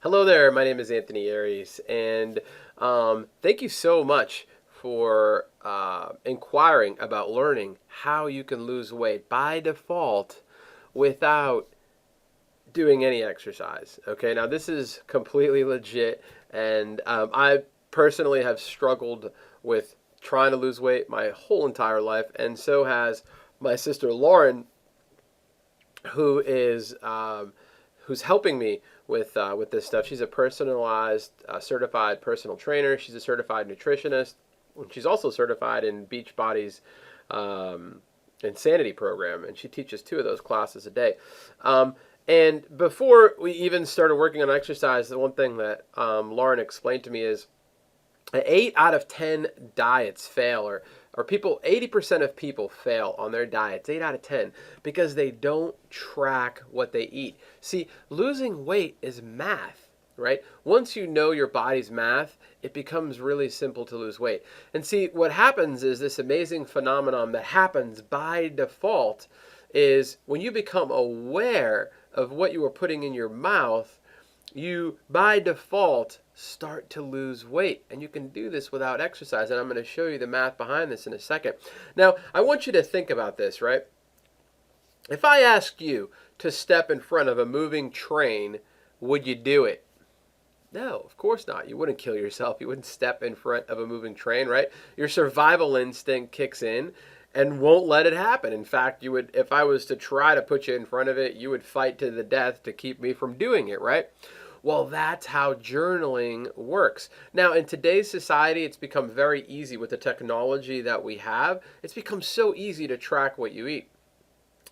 Hello there, my name is Anthony Aries, and thank you so much for inquiring about learning how you can lose weight by default without doing any exercise. Okay, now this is completely legit, and I personally have struggled with trying to lose weight my whole entire life, and so has my sister Lauren, who is who's helping me with this stuff. She's a personalized, certified personal trainer. She's a certified nutritionist. She's also certified in Beachbody's insanity program, and she teaches 2 of those classes a day. And before we even started working on exercise, the one thing that Lauren explained to me is 8 out of 10 diets fail, or people, 80% of people fail on their diets, 8 out of 10, because they don't track what they eat. See, losing weight is math, right? Once you know your body's math, it becomes really simple to lose weight. And see, what happens is this amazing phenomenon that happens by default is when you become aware of what you are putting in your mouth, you by default start to lose weight, and you can do this without exercise, and I'm going to show you the math behind this in a second. Now I want you to think about this, right? If I asked you to step in front of a moving train, would you do it? No, of course not. You wouldn't kill yourself. You wouldn't step in front of a moving train, right? Your survival instinct kicks in and won't let it happen. In fact, you would, if I was to try to put you in front of it, you would fight to the death to keep me from doing it, right? Well, that's how journaling works. Now, in today's society, it's become very easy with the technology that we have. It's become so easy to track what you eat.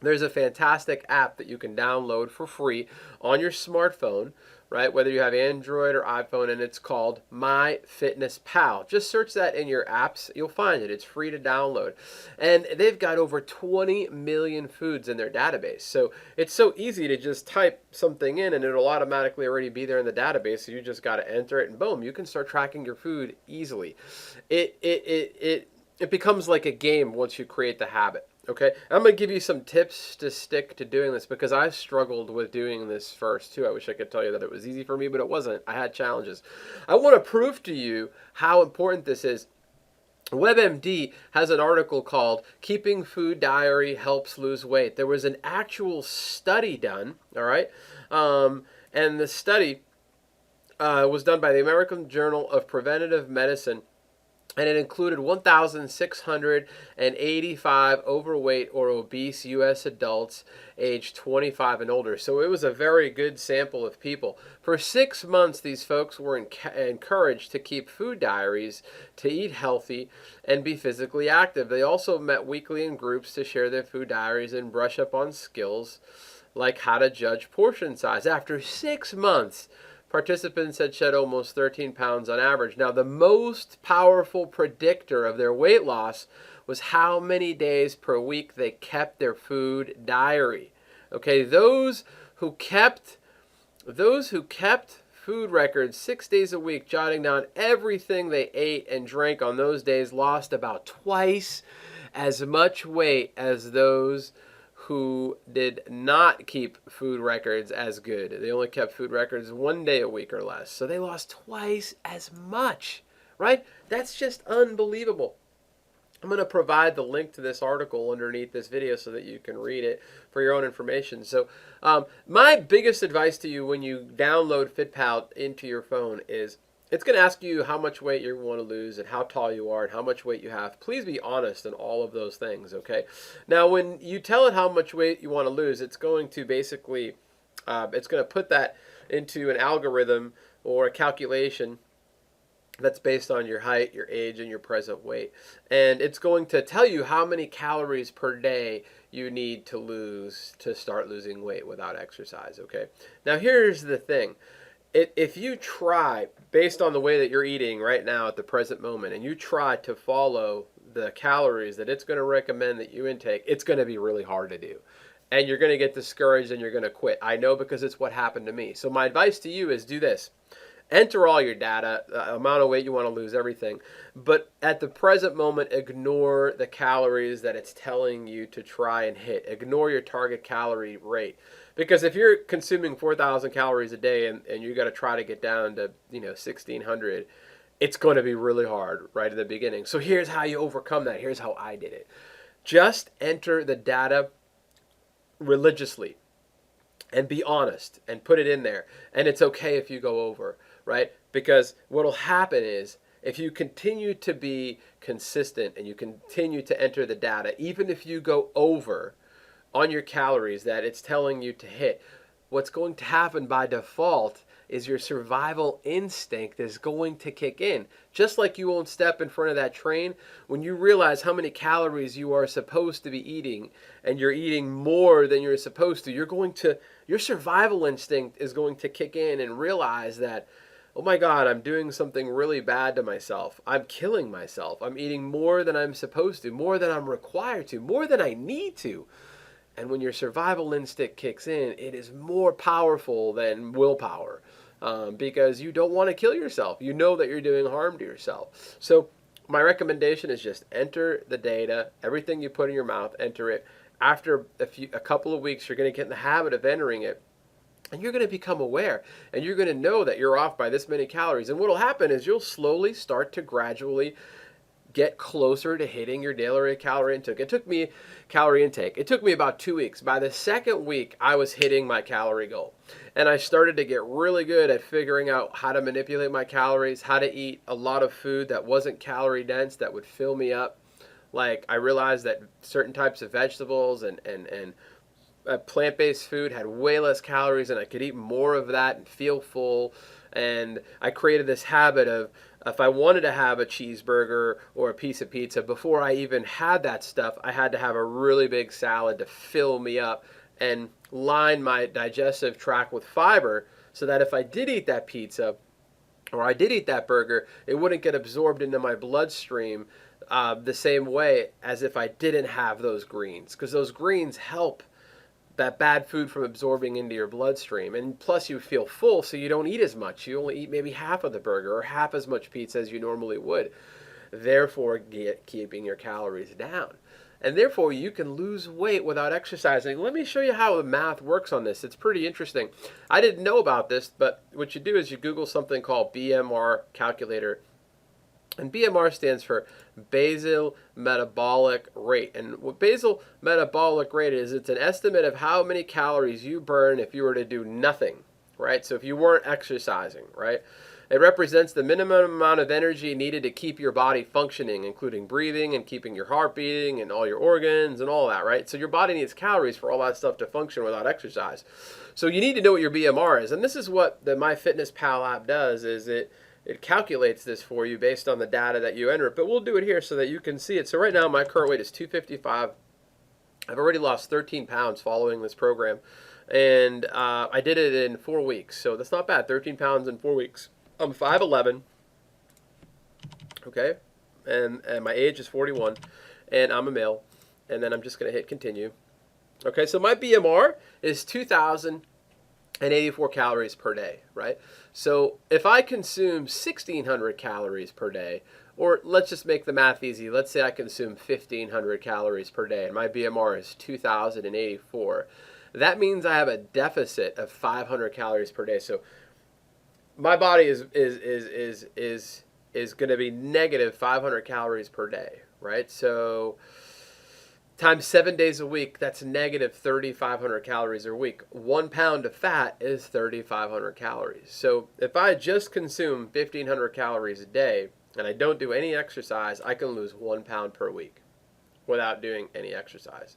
There's a fantastic app that you can download for free on your smartphone, right? Whether you have Android or iPhone, and it's called MyFitnessPal. Just search that in your apps. You'll find it. It's free to download. And they've got over 20 million foods in their database. So it's so easy to just type something in and it'll automatically already be there in the database. So you just got to enter it and boom, you can start tracking your food easily. It becomes like a game once you create the habit. Okay, I'm going to give you some tips to stick to doing this because I struggled with doing this first too. I wish I could tell you that it was easy for me, but it wasn't. I had challenges. I want to prove to you how important this is. WebMD has an article called Keeping Food Diary Helps Lose Weight. There was an actual study done, all right? And the study was done by the American Journal of Preventive Medicine, and it included 1,685 overweight or obese U.S. adults aged 25 and older. So it was a very good sample of people. For 6 months, these folks were encouraged to keep food diaries, to eat healthy, and be physically active. They also met weekly in groups to share their food diaries and brush up on skills like how to judge portion size. After 6 months, participants had shed almost 13 pounds on average. Now, the most powerful predictor of their weight loss was how many days per week they kept their food diary. Okay, those who kept food records 6 days a week, jotting down everything they ate and drank on those days, lost about twice as much weight as those who did not keep food records as good. They only kept food records 1 day a week or less. So they lost twice as much, right? That's just unbelievable. I'm going to provide the link to this article underneath this video so that you can read it for your own information. So my biggest advice to you when you download FitPal into your phone is it's going to ask you how much weight you want to lose and how tall you are and how much weight you have. Please be honest in all of those things, okay? Now, when you tell it how much weight you want to lose, it's going to basically, it's going to put that into an algorithm or a calculation that's based on your height, your age, and your present weight. And it's going to tell you how many calories per day you need to lose to start losing weight without exercise, okay? Now, here's the thing. If you try, based on the way that you're eating right now at the present moment, and you try to follow the calories that it's going to recommend that you intake, it's going to be really hard to do. And you're going to get discouraged and you're going to quit. I know because it's what happened to me. So my advice to you is do this. Enter all your data, the amount of weight you want to lose, everything. But at the present moment, ignore the calories that it's telling you to try and hit. Ignore your target calorie rate. Because if you're consuming 4,000 calories a day and you got to try to get down to 1,600, it's going to be really hard right at the beginning. So here's how you overcome that. Here's how I did it. Just enter the data religiously and be honest and put it in there. And it's okay if you go over, right? Because what will happen is if you continue to be consistent and you continue to enter the data, even if you go over on your calories that it's telling you to hit, what's going to happen by default is your survival instinct is going to kick in. Just like you won't step in front of that train, when you realize how many calories you are supposed to be eating and you're eating more than you're supposed to, your survival instinct is going to kick in and realize that, oh my God, I'm doing something really bad to myself. I'm killing myself. I'm eating more than I'm supposed to, more than I'm required to, more than I need to. And when your survival instinct kicks in, it is more powerful than willpower because you don't want to kill yourself. You know that you're doing harm to yourself. So my recommendation is just enter the data. Everything you put in your mouth, enter it. After a couple of weeks, you're going to get in the habit of entering it. And you're going to become aware. And you're going to know that you're off by this many calories. And what will happen is you'll slowly start to gradually get closer to hitting your daily calorie intake. It took me about 2 weeks. By the second week, I was hitting my calorie goal. And I started to get really good at figuring out how to manipulate my calories, how to eat a lot of food that wasn't calorie dense, that would fill me up. Like I realized that certain types of vegetables and plant-based food had way less calories, and I could eat more of that and feel full. And I created this habit of, if I wanted to have a cheeseburger or a piece of pizza, before I even had that stuff, I had to have a really big salad to fill me up and line my digestive tract with fiber so that if I did eat that pizza or I did eat that burger, it wouldn't get absorbed into my bloodstream the same way as if I didn't have those greens, because those greens help that bad food from absorbing into your bloodstream. And plus you feel full, so you don't eat as much. You only eat maybe half of the burger or half as much pizza as you normally would, therefore keeping your calories down. And therefore you can lose weight without exercising. Let me show you how the math works on this. It's pretty interesting. I didn't know about this, but what you do is you Google something called BMR Calculator. And BMR stands for basal metabolic rate. And what basal metabolic rate is, it's an estimate of how many calories you burn if you were to do nothing, right? So if you weren't exercising, right? It represents the minimum amount of energy needed to keep your body functioning, including breathing and keeping your heart beating and all your organs and all that, right? So your body needs calories for all that stuff to function without exercise. So you need to know what your BMR is. And this is what the MyFitnessPal app does, is it calculates this for you based on the data that you enter. But we'll do it here so that you can see it. So right now my current weight is 255. I've already lost 13 pounds following this program. And I did it in 4 weeks. So that's not bad, 13 pounds in 4 weeks. I'm 5'11", okay? And my age is 41, and I'm a male. And then I'm just going to hit continue. Okay, so my BMR is 2,084 calories per day, right? So if I consume 1,600 calories per day, or let's just make the math easy. Let's say I consume 1,500 calories per day, and my BMR is 2,084. That means I have a deficit of 500 calories per day. So my body is going to be negative 500 calories per day, right? So times 7 days a week, that's negative 3,500 calories a week. 1 pound of fat is 3,500 calories. So if I just consume 1,500 calories a day and I don't do any exercise, I can lose 1 pound per week without doing any exercise.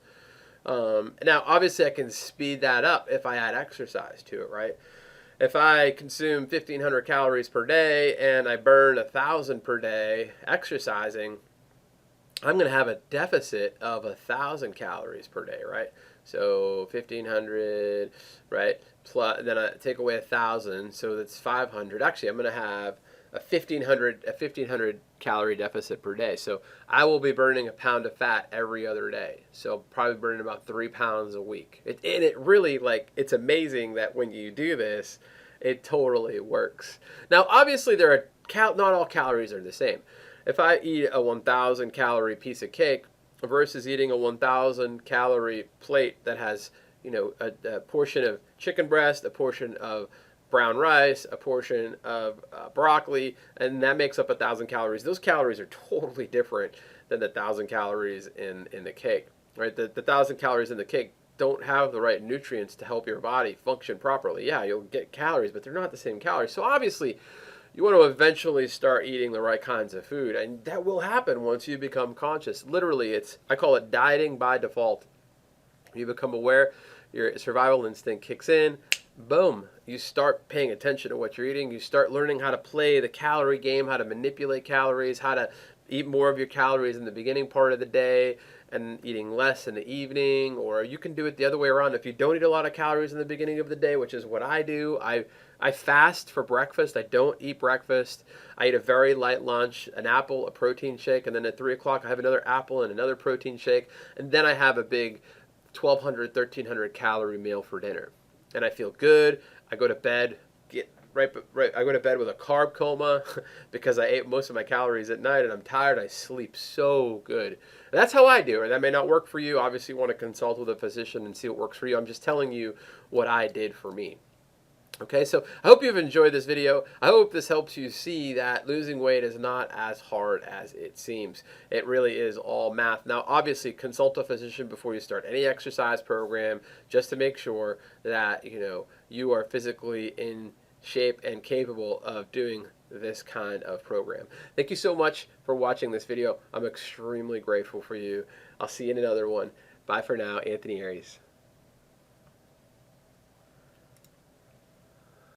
Now, obviously, I can speed that up if I add exercise to it, right? If I consume 1,500 calories per day and I burn 1,000 per day exercising, I'm going to have a deficit of 1,000 calories per day, right? So 1,500, right? Plus, then I take away 1,000, so that's 500. Actually, I'm going to have a 1,500 calorie deficit per day. So I will be burning a pound of fat every other day. So probably burning about 3 pounds a week. And it really, like, it's amazing that when you do this, it totally works. Now, obviously, there are not all calories are the same. If I eat a 1,000 calorie piece of cake versus eating a 1,000 calorie plate that has, a portion of chicken breast, a portion of brown rice, a portion of broccoli, and that makes up 1,000 calories. Those calories are totally different than the 1,000 calories in the cake, right? The 1,000 calories in the cake don't have the right nutrients to help your body function properly. Yeah, you'll get calories, but they're not the same calories. So obviously, you want to eventually start eating the right kinds of food, and that will happen once you become conscious. Literally, I call it dieting by default. You become aware, your survival instinct kicks in, boom, you start paying attention to what you're eating. You start learning how to play the calorie game, how to manipulate calories, how to eat more of your calories in the beginning part of the day and eating less in the evening. Or you can do it the other way around. If you don't eat a lot of calories in the beginning of the day, which is what I do, I fast for breakfast. I don't eat breakfast. I eat a very light lunch, an apple, a protein shake, and then at 3 o'clock I have another apple and another protein shake, and then I have a big 1,200, 1,300 calorie meal for dinner. And I feel good. I go to bed, I go to bed with a carb coma because I ate most of my calories at night and I'm tired. I sleep so good. And that's how I do it. That may not work for you. Obviously, you want to consult with a physician and see what works for you. I'm just telling you what I did for me. Okay, so I hope you've enjoyed this video. I hope this helps you see that losing weight is not as hard as it seems. It really is all math. Now, obviously, consult a physician before you start any exercise program just to make sure that you are physically in shape and capable of doing this kind of program. Thank you so much for watching this video. I'm extremely grateful for you. I'll see you in another one. Bye for now. Anthony Aries.